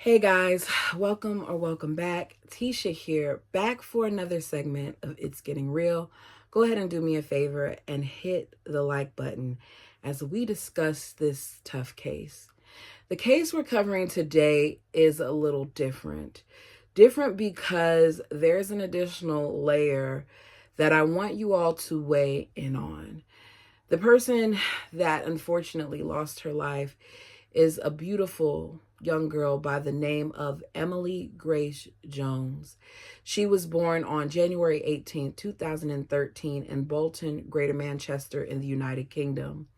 Hey guys, welcome back. Tisha here, back for another segment of It's Getting Real. Go ahead and do me a favor and hit the like button as we discuss this tough case. The case we're covering today is a little different. Different because there's an additional layer that I want you all to weigh in on. The person that unfortunately lost her life is a beautiful young girl by the name of Emily Grace Jones. She was born on January 18, 2013 in Bolton, Greater Manchester in the United Kingdom,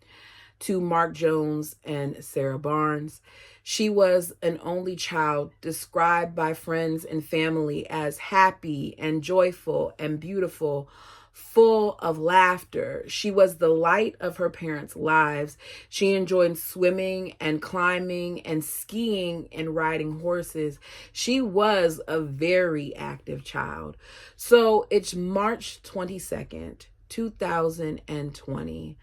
to Mark Jones and Sarah Barnes. She was an only child, described by friends and family as happy and joyful and beautiful, full of laughter. She was the light of her parents' lives. She enjoyed swimming and climbing and skiing and riding horses. She was a very active child. So it's March 22nd, 2020.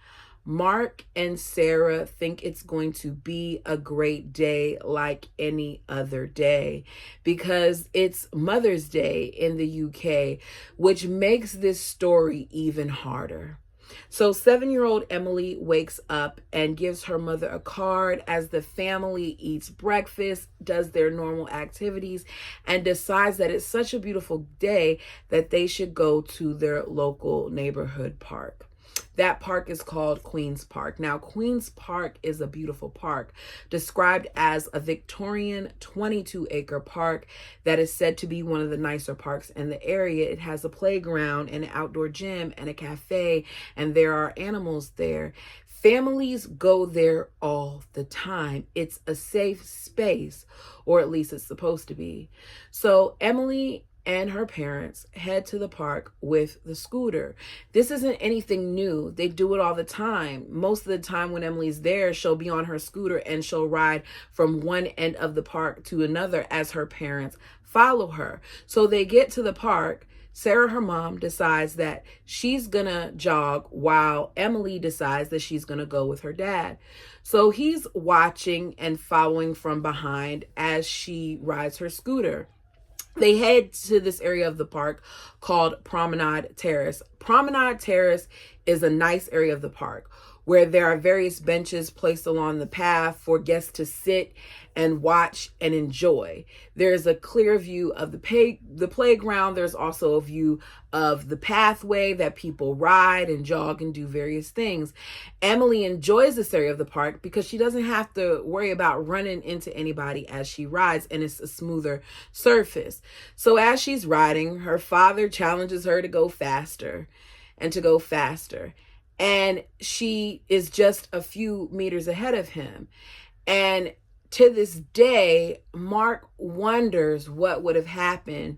Mark and Sarah think it's going to be a great day like any other day because it's Mother's Day in the UK, which makes this story even harder. So 7-year-old Emily wakes up and gives her mother a card as the family eats breakfast, does their normal activities, and decides that it's such a beautiful day that they should go to their local neighborhood park. That park is called Queen's Park. Now, Queen's Park is a beautiful park, described as a Victorian 22-acre park that is said to be one of the nicer parks in the area. It has a playground and an outdoor gym and a cafe, and there are animals there. Families go there all the time. It's a safe space, or at least it's supposed to be. So Emily and her parents head to the park with the scooter. This isn't anything new. They do it all the time. Most of the time when Emily's there, she'll be on her scooter and she'll ride from one end of the park to another as her parents follow her. So they get to the park. Sarah, her mom, decides that she's gonna jog while Emily decides that she's gonna go with her dad. So he's watching and following from behind as she rides her scooter. They head to this area of the park called Promenade Terrace. Promenade Terrace is a nice area of the park where there are various benches placed along the path for guests to sit and watch and enjoy. There's a clear view of the playground. There's also a view of the pathway that people ride and jog and do various things. Emily enjoys this area of the park because she doesn't have to worry about running into anybody as she rides, and it's a smoother surface. So as she's riding, her father challenges her to go faster and to go faster. And she is just a few meters ahead of him. And to this day, Mark wonders what would have happened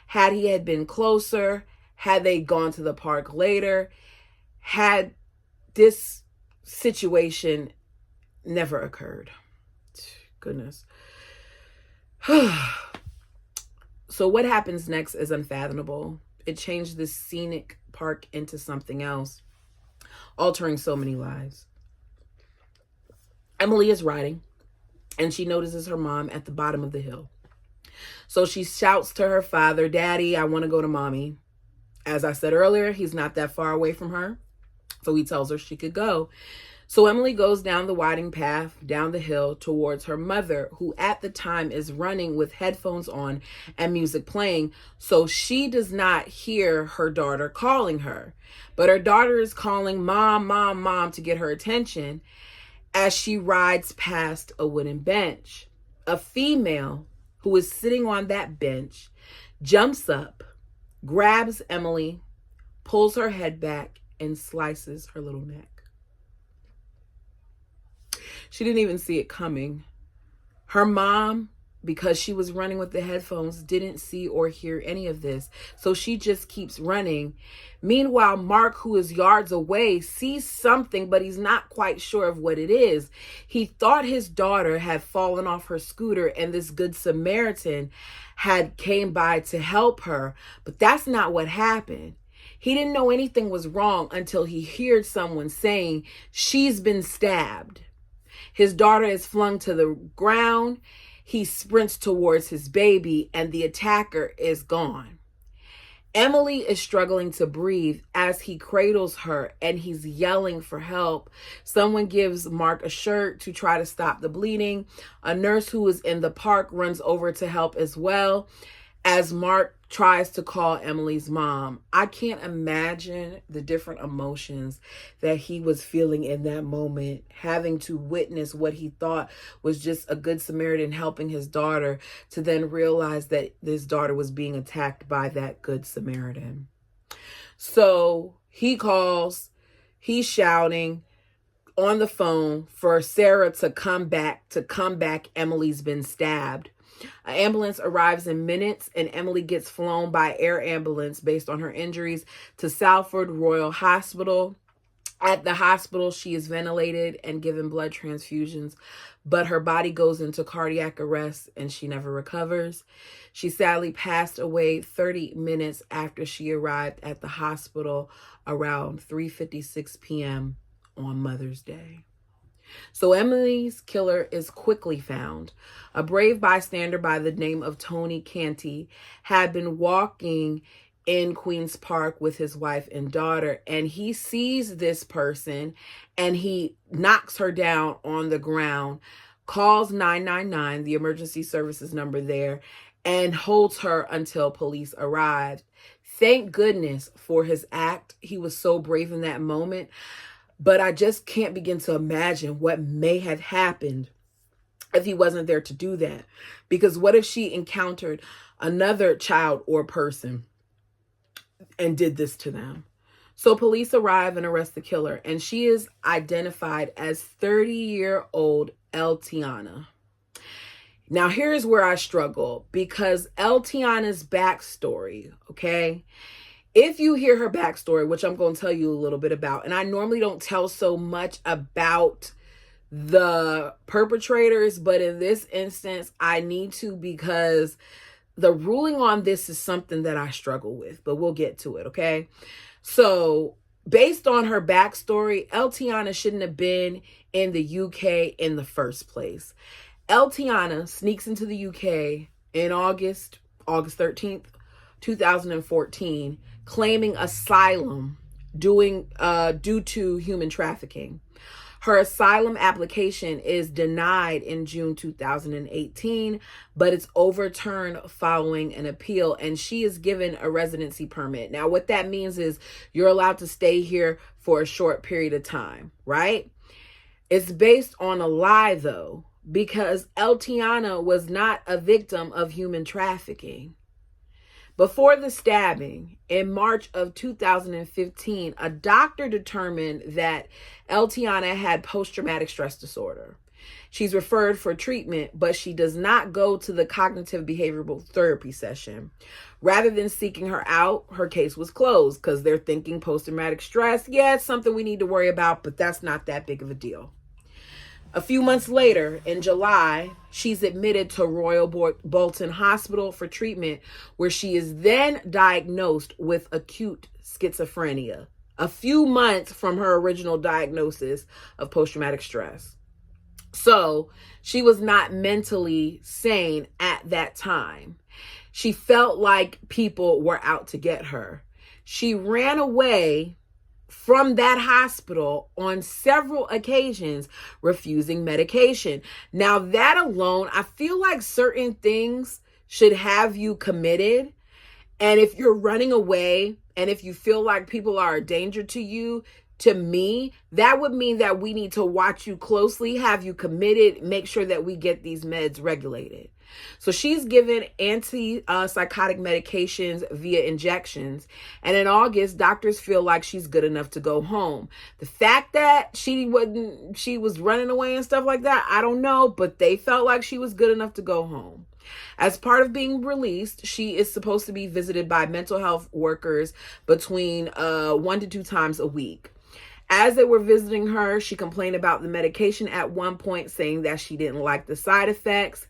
had he had been closer, had they gone to the park later, had this situation never occurred. Goodness. So what happens next is unfathomable. It changed this scenic park into something else, altering so many lives. Emily is riding, and she notices her mom at the bottom of the hill. So she shouts to her father, "Daddy, I want to go to mommy." As I said earlier, he's not that far away from her, so he tells her she could go. So Emily goes down the winding path, down the hill towards her mother, who at the time is running with headphones on and music playing, so she does not hear her daughter calling her. But her daughter is calling mom, mom, mom to get her attention as she rides past a wooden bench. A female who is sitting on that bench jumps up, grabs Emily, pulls her head back, and slices her little neck. She didn't even see it coming. Her mom, because she was running with the headphones, didn't see or hear any of this. So she just keeps running. Meanwhile, Mark, who is yards away, sees something, but he's not quite sure of what it is. He thought his daughter had fallen off her scooter and this good Samaritan had came by to help her, but that's not what happened. He didn't know anything was wrong until he heard someone saying, "She's been stabbed." His daughter is flung to the ground. He sprints towards his baby and the attacker is gone. Emily is struggling to breathe as he cradles her and he's yelling for help. Someone gives Mark a shirt to try to stop the bleeding. A nurse who is in the park runs over to help as well as Mark tries to call Emily's mom. I can't imagine the different emotions that he was feeling in that moment, having to witness what he thought was just a good Samaritan helping his daughter, to then realize that his daughter was being attacked by that good Samaritan. So he calls, he's shouting on the phone for Sarah to come back. Emily's been stabbed. An ambulance arrives in minutes and Emily gets flown by air ambulance based on her injuries to Salford Royal Hospital. At the hospital, she is ventilated and given blood transfusions, but her body goes into cardiac arrest and she never recovers. She sadly passed away 30 minutes after she arrived at the hospital around 3:56 p.m. on Mother's Day. So Emily's killer is quickly found. A brave bystander by the name of Tony Canty had been walking in Queen's Park with his wife and daughter, and he sees this person and he knocks her down on the ground, calls 999, the emergency services number there, and holds her until police arrived. Thank goodness for his act. He was so brave in that moment. But I just can't begin to imagine what may have happened if he wasn't there to do that. Because what if she encountered another child or person and did this to them? So police arrive and arrest the killer, and she is identified as 30-year-old Eltiana. Now, here's where I struggle, because Eltiana's backstory, okay? If you hear her backstory, which I'm going to tell you a little bit about, and I normally don't tell so much about the perpetrators, but in this instance, I need to, because the ruling on this is something that I struggle with, but we'll get to it, okay? So based on her backstory, Eltiana shouldn't have been in the UK in the first place. Eltiana sneaks into the UK in August 13th, 2014, claiming asylum due to human trafficking. Her asylum application is denied in June 2018, but it's overturned following an appeal, and she is given a residency permit. Now, what that means is you're allowed to stay here for a short period of time, right? It's based on a lie, though, because Eltiana was not a victim of human trafficking. Before the stabbing, in March of 2015, a doctor determined that Eltiana had post-traumatic stress disorder. She's referred for treatment, but she does not go to the cognitive behavioral therapy session. Rather than seeking her out, her case was closed because they're thinking post-traumatic stress. Yeah, it's something we need to worry about, but that's not that big of a deal. A few months later, in July, she's admitted to Royal Bolton Hospital for treatment, where she is then diagnosed with acute schizophrenia, a few months from her original diagnosis of post-traumatic stress. So she was not mentally sane at that time. She felt like people were out to get her. She ran away from that hospital on several occasions, refusing medication. Now, that alone, I feel like certain things should have you committed. And if you're running away and if you feel like people are a danger to you, to me, that would mean that we need to watch you closely, have you committed, make sure that we get these meds regulated. So she's given antipsychotic medications via injections. And in August, doctors feel like she's good enough to go home. The fact that she was running away and stuff like that, I don't know, but they felt like she was good enough to go home. As part of being released, she is supposed to be visited by mental health workers between 1 to 2 times a week. As they were visiting her, she complained about the medication at one point, saying that she didn't like the side effects.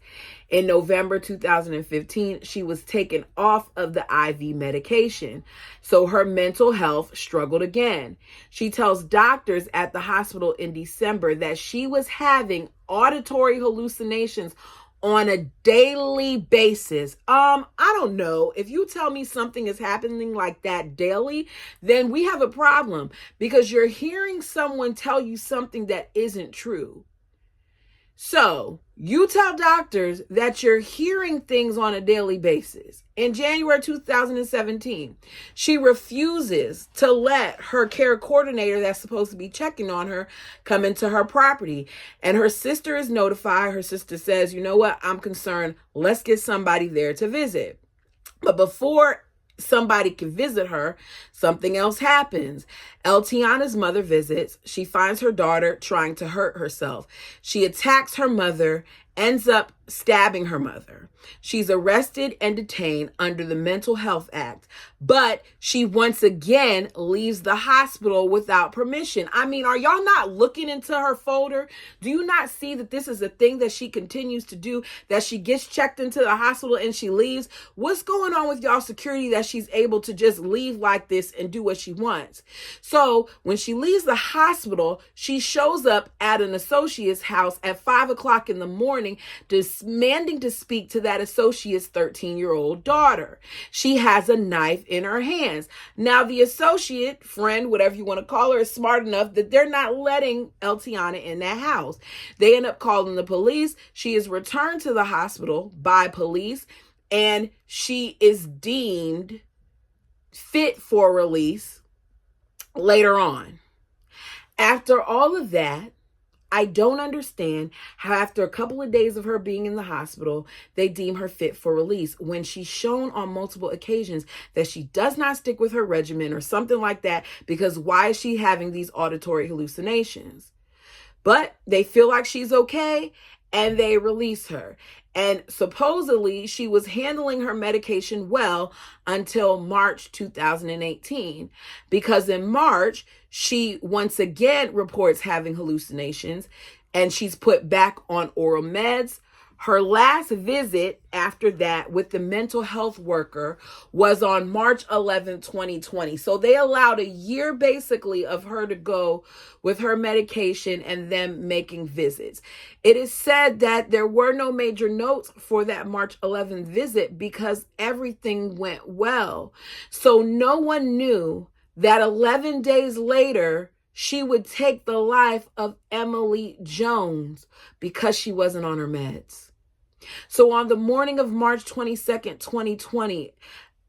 In November 2015, she was taken off of the IV medication. So her mental health struggled again. She tells doctors at the hospital in December that she was having auditory hallucinations on a daily basis. I don't know. If you tell me something is happening like that daily, then we have a problem, because you're hearing someone tell you something that isn't true. So you tell doctors that you're hearing things on a daily basis. In January 2017, she refuses to let her care coordinator that's supposed to be checking on her come into her property. And her sister is notified. Her sister says, you know what? I'm concerned. Let's get somebody there to visit. But before somebody can visit her, something else happens. Eltiana's mother visits. She finds her daughter trying to hurt herself. She attacks her mother, ends up stabbing her mother. She's arrested and detained under the Mental Health Act, but she once again leaves the hospital without permission. I mean, are y'all not looking into her folder? Do you not see that this is a thing that she continues to do, that she gets checked into the hospital and she leaves? What's going on with y'all security that she's able to just leave like this and do what she wants? So when she leaves the hospital, she shows up at an associate's house at 5 o'clock in the morning, demanding to speak to that associate's 13-year-old daughter. She has a knife in her hands. Now, the associate, friend, whatever you want to call her, is smart enough that they're not letting Eltiana in that house. They end up calling the police. She is returned to the hospital by police, and she is deemed fit for release later on. After all of that, I don't understand how after a couple of days of her being in the hospital, they deem her fit for release when she's shown on multiple occasions that she does not stick with her regimen or something like that, because why is she having these auditory hallucinations? But they feel like she's okay and they release her. And supposedly she was handling her medication well until March 2018, because in March, she once again reports having hallucinations and she's put back on oral meds. Her last visit after that with the mental health worker was on March 11, 2020. So they allowed a year basically of her to go with her medication and them making visits. It is said that there were no major notes for that March 11th visit because everything went well. So no one knew that 11 days later, she would take the life of Emily Jones because she wasn't on her meds. So on the morning of March 22nd, 2020,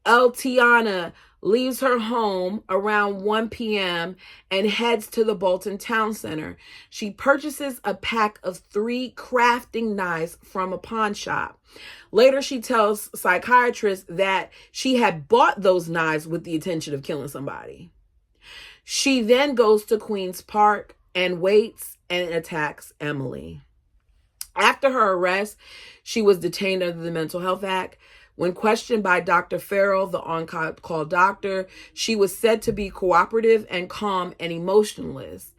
Eltiana leaves her home around 1 p.m. and heads to the Bolton Town Center. She purchases a pack of 3 crafting knives from a pawn shop. Later, she tells psychiatrists that she had bought those knives with the intention of killing somebody. She then goes to Queen's Park and waits and attacks Emily. After her arrest, she was detained under the Mental Health Act. When questioned by Dr. Farrell, the on-call doctor, she was said to be cooperative and calm and emotionless.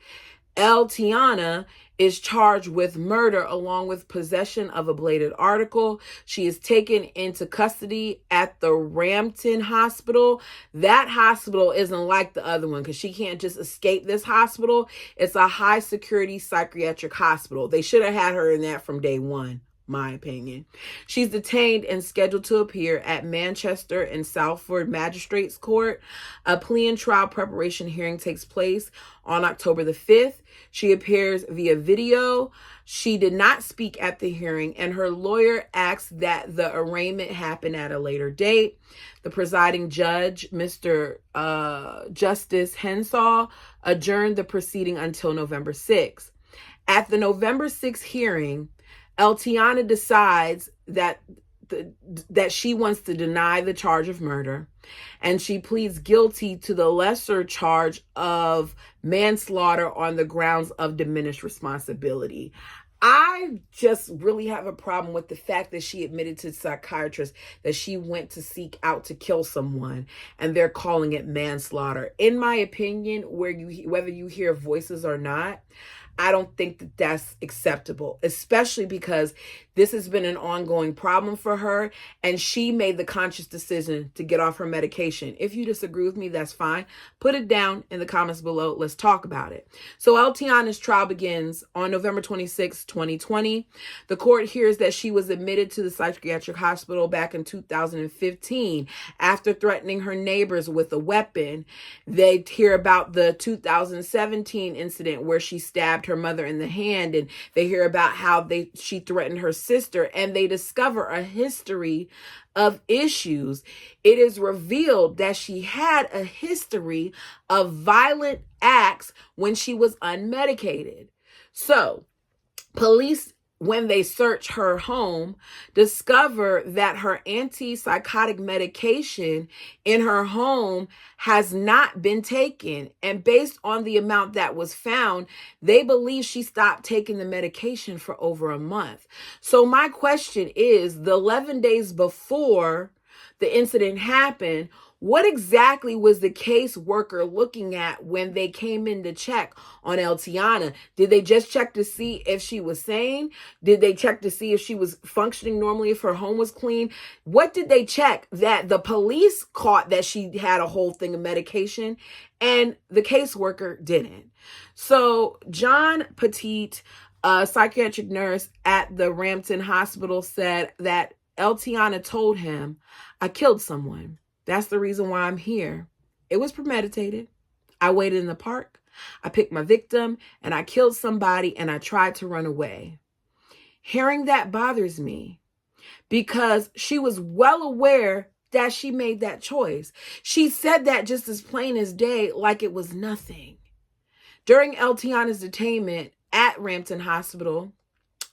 Eltiana is charged with murder along with possession of a bladed article. She is taken into custody at the Rampton Hospital. That hospital isn't like the other one because she can't just escape this hospital. It's a high security psychiatric hospital. They should have had her in that from day one, my opinion. She's detained and scheduled to appear at Manchester and Salford Magistrates Court. A plea and trial preparation hearing takes place on October the 5th. She appears via video. She did not speak at the hearing, and her lawyer asks that the arraignment happen at a later date. The presiding judge, Mr. Justice Henshaw, adjourned the proceeding until November 6th. At the November 6th hearing, Eltiana decides that she wants to deny the charge of murder, and she pleads guilty to the lesser charge of manslaughter on the grounds of diminished responsibility. I just really have a problem with the fact that she admitted to psychiatrists that she went to seek out to kill someone, and they're calling it manslaughter. In my opinion, whether you hear voices or not, I don't think that that's acceptable, especially because This has been an ongoing problem for her, and she made the conscious decision to get off her medication. If you disagree with me, that's fine. Put it down in the comments below. Let's talk about it. So Eltiana's trial begins on November 26, 2020. The court hears that she was admitted to the psychiatric hospital back in 2015 after threatening her neighbors with a weapon. They hear about the 2017 incident where she stabbed her mother in the hand, and they hear about how she threatened her sister, and they discover a history of issues. It is revealed that she had a history of violent acts when she was unmedicated. So, police, when they search her home, discover that her antipsychotic medication in her home has not been taken. And based on the amount that was found, they believe she stopped taking the medication for over a month. So my question is, the 11 days before the incident happened, what exactly was the caseworker looking at when they came in to check on Eltiana? Did they just check to see if she was sane? Did they check to see if she was functioning normally, if her home was clean? What did they check that the police caught that she had a whole thing of medication and the caseworker didn't? So John Petit, a psychiatric nurse at the Rampton Hospital, said that Eltiana told him, "I killed someone. That's the reason why I'm here. It was premeditated. I waited in the park. I picked my victim and I killed somebody and I tried to run away." Hearing that bothers me because she was well aware that she made that choice. She said that just as plain as day, like it was nothing. During Eltiana's detainment at Rampton Hospital,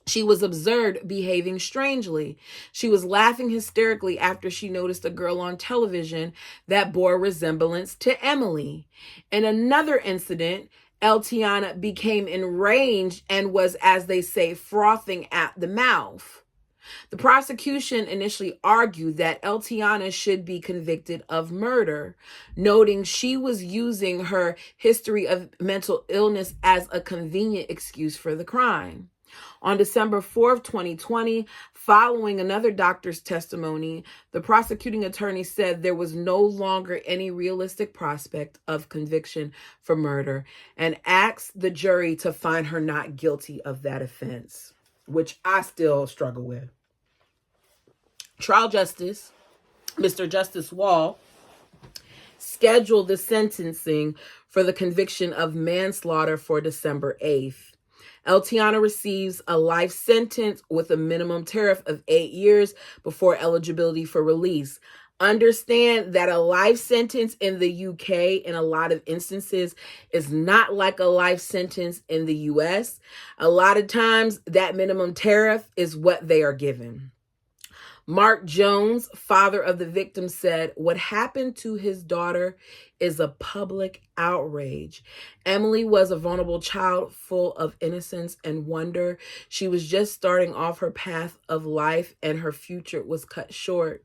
she was observed behaving strangely. She was laughing hysterically after she noticed a girl on television that bore a resemblance to Emily. In another incident, Eltiana became enraged and was, as they say, frothing at the mouth. The prosecution initially argued that Eltiana should be convicted of murder, noting she was using her history of mental illness as a convenient excuse for the crime. On December 4th, 2020, following another doctor's testimony, the prosecuting attorney said there was no longer any realistic prospect of conviction for murder and asked the jury to find her not guilty of that offense, which I still struggle with. Trial Justice, Mr. Justice Wall, scheduled the sentencing for the conviction of manslaughter for December 8th. Eltiana receives a life sentence with a minimum tariff of 8 years before eligibility for release. Understand that a life sentence in the UK in a lot of instances is not like a life sentence in the US. A lot of times that minimum tariff is what they are given. Mark Jones, father of the victim, said, "What happened to his daughter is a public outrage. Emily was a vulnerable child full of innocence and wonder. She was just starting off her path of life and her future was cut short.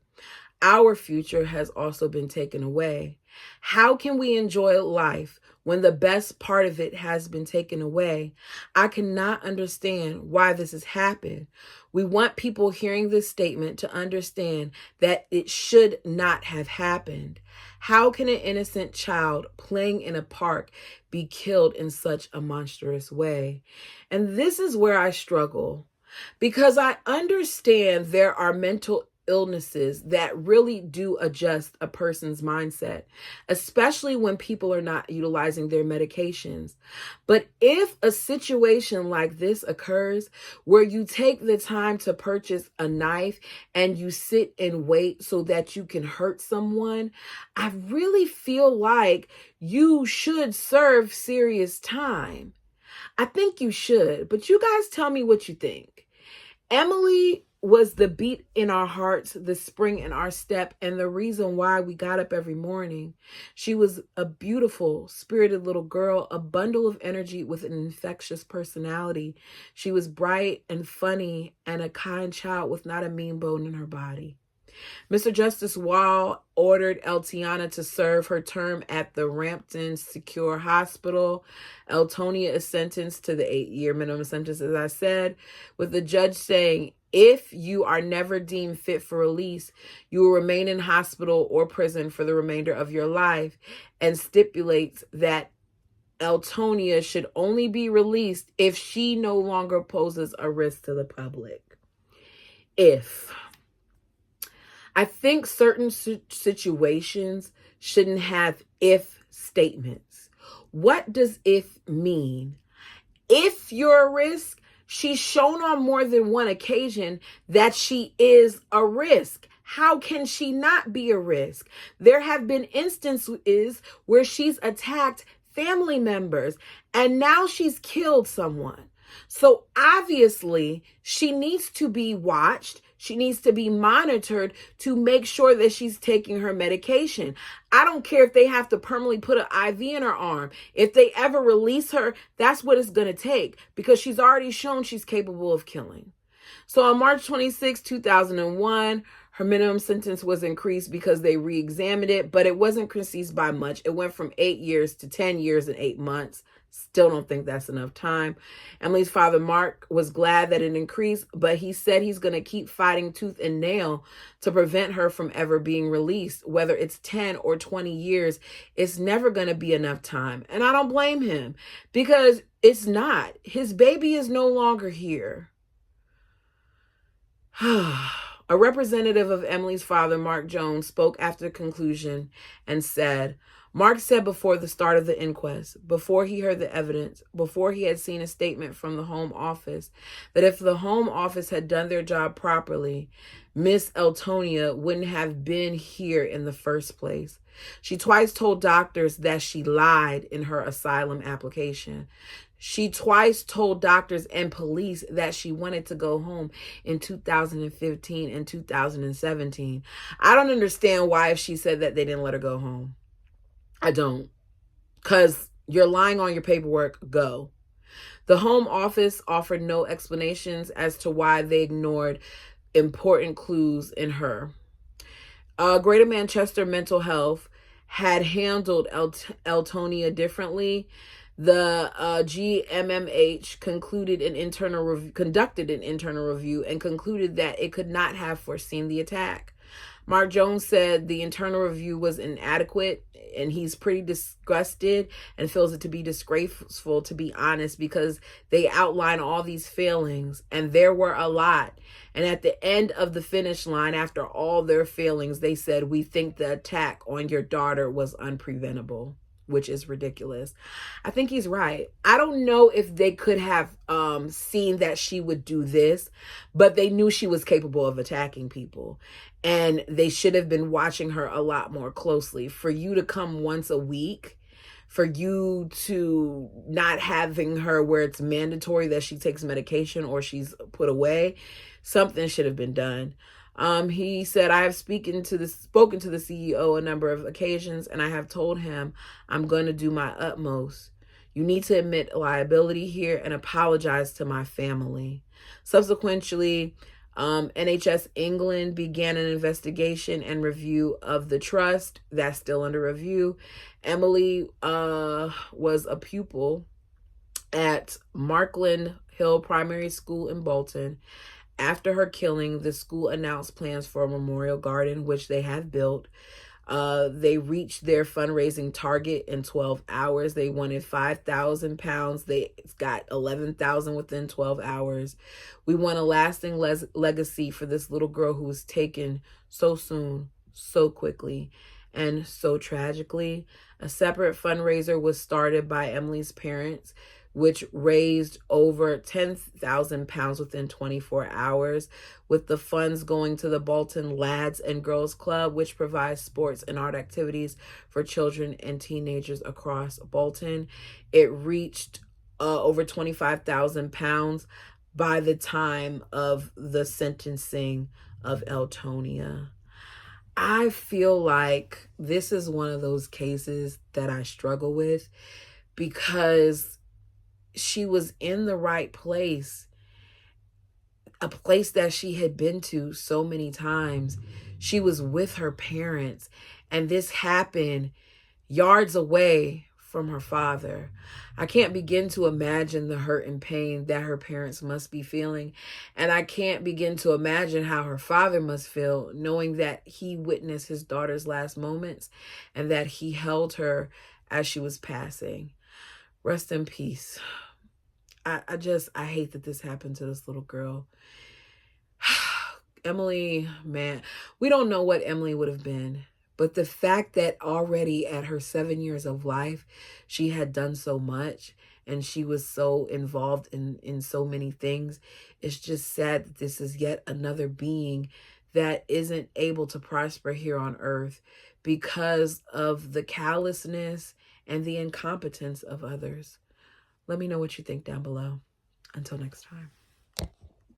Our future has also been taken away. How can we enjoy life when the best part of it has been taken away? I cannot understand why this has happened. We want people hearing this statement to understand that it should not have happened. How can an innocent child playing in a park be killed in such a monstrous way?" And this is where I struggle, because I understand there are mental illnesses that really do adjust a person's mindset, especially when people are not utilizing their medications. But if a situation like this occurs where you take the time to purchase a knife and you sit and wait so that you can hurt someone, I really feel like you should serve serious time. I think you should, but you guys tell me what you think. Emily was the beat in our hearts, the spring in our step, and the reason why we got up every morning. She was a beautiful, spirited little girl, a bundle of energy with an infectious personality. She was bright and funny and a kind child with not a mean bone in her body. Mr. Justice Wall ordered Eltiana to serve her term at the Rampton Secure Hospital. Eltonia is sentenced to the 8-year minimum sentence, as I said, with the judge saying, If you are never deemed fit for release, you will remain in hospital or prison for the remainder of your life, and stipulates that Eltonia should only be released if she no longer poses a risk to the public. I think certain situations shouldn't have if statements. What does if mean? If you're a risk, she's shown on more than one occasion that she is a risk. How can she not be a risk? There have been instances where she's attacked family members and now she's killed someone. So obviously she needs to be watched. She needs to be monitored to make sure that she's taking her medication. I don't care if they have to permanently put an IV in her arm. If they ever release her, that's what it's going to take, because she's already shown she's capable of killing. So on March 26, 2001, her minimum sentence was increased because they re-examined it, but it wasn't increased by much. It went from 8 years to 10 years and 8 months. Still don't think that's enough time. Emily's father, Mark, was glad that it increased, but he said he's going to keep fighting tooth and nail to prevent her from ever being released. Whether it's 10 or 20 years, it's never going to be enough time. And I don't blame him, because it's not. His baby is no longer here. A representative of Emily's father, Mark Jones, spoke after the conclusion and said, Mark said before the start of the inquest, before he heard the evidence, before he had seen a statement from the Home Office, that if the Home Office had done their job properly, Miss Eltonia wouldn't have been here in the first place. She twice told doctors that she lied in her asylum application. She twice told doctors and police that she wanted to go home in 2015 and 2017. I don't understand why, if she said that, they didn't let her go home. I don't. Because you're lying on your paperwork. Go. The Home Office offered no explanations as to why they ignored important clues in her. Greater Manchester Mental Health had handled Eltonia differently. The GMMH conducted an internal review and concluded that it could not have foreseen the attack. Mark Jones said the internal review was inadequate, and he's pretty disgusted and feels it to be disgraceful, to be honest, because they outline all these failings, and there were a lot. And at the end of the finish line, after all their failings, they said, we think the attack on your daughter was unpreventable, which is ridiculous. I think he's right. I don't know if they could have seen that she would do this, but they knew she was capable of attacking people. And they should have been watching her a lot more closely. For you to come once a week, for you to not having her where it's mandatory that she takes medication or she's put away, something should have been done. He said, I have spoken to the CEO a number of occasions, and I have told him I'm going to do my utmost. You need to admit liability here and apologize to my family. Subsequently, NHS England began an investigation and review of the trust. That's still under review. Emily was a pupil at Markland Hill Primary School in Bolton. After her killing, the school announced plans for a memorial garden, which they have built. They reached their fundraising target in 12 hours. They wanted £5,000. They got 11,000 within 12 hours. We want a lasting legacy for this little girl who was taken so soon, so quickly, and so tragically. A separate fundraiser was started by Emily's parents, which raised over £10,000 within 24 hours, with the funds going to the Bolton Lads and Girls Club, which provides sports and art activities for children and teenagers across Bolton. It reached over £25,000 by the time of the sentencing of Eltonia. I feel like this is one of those cases that I struggle with, because she was in the right place, a place that she had been to so many times. She was with her parents, and this happened yards away from her father. I can't begin to imagine the hurt and pain that her parents must be feeling. And I can't begin to imagine how her father must feel knowing that he witnessed his daughter's last moments and that he held her as she was passing. Rest in peace. I hate that this happened to this little girl. Emily, man, we don't know what Emily would have been. But the fact that already at her 7 years of life, she had done so much and she was so involved in so many things, it's just sad that this is yet another being that isn't able to prosper here on earth because of the callousness and the incompetence of others. Let me know what you think down below. Until next time.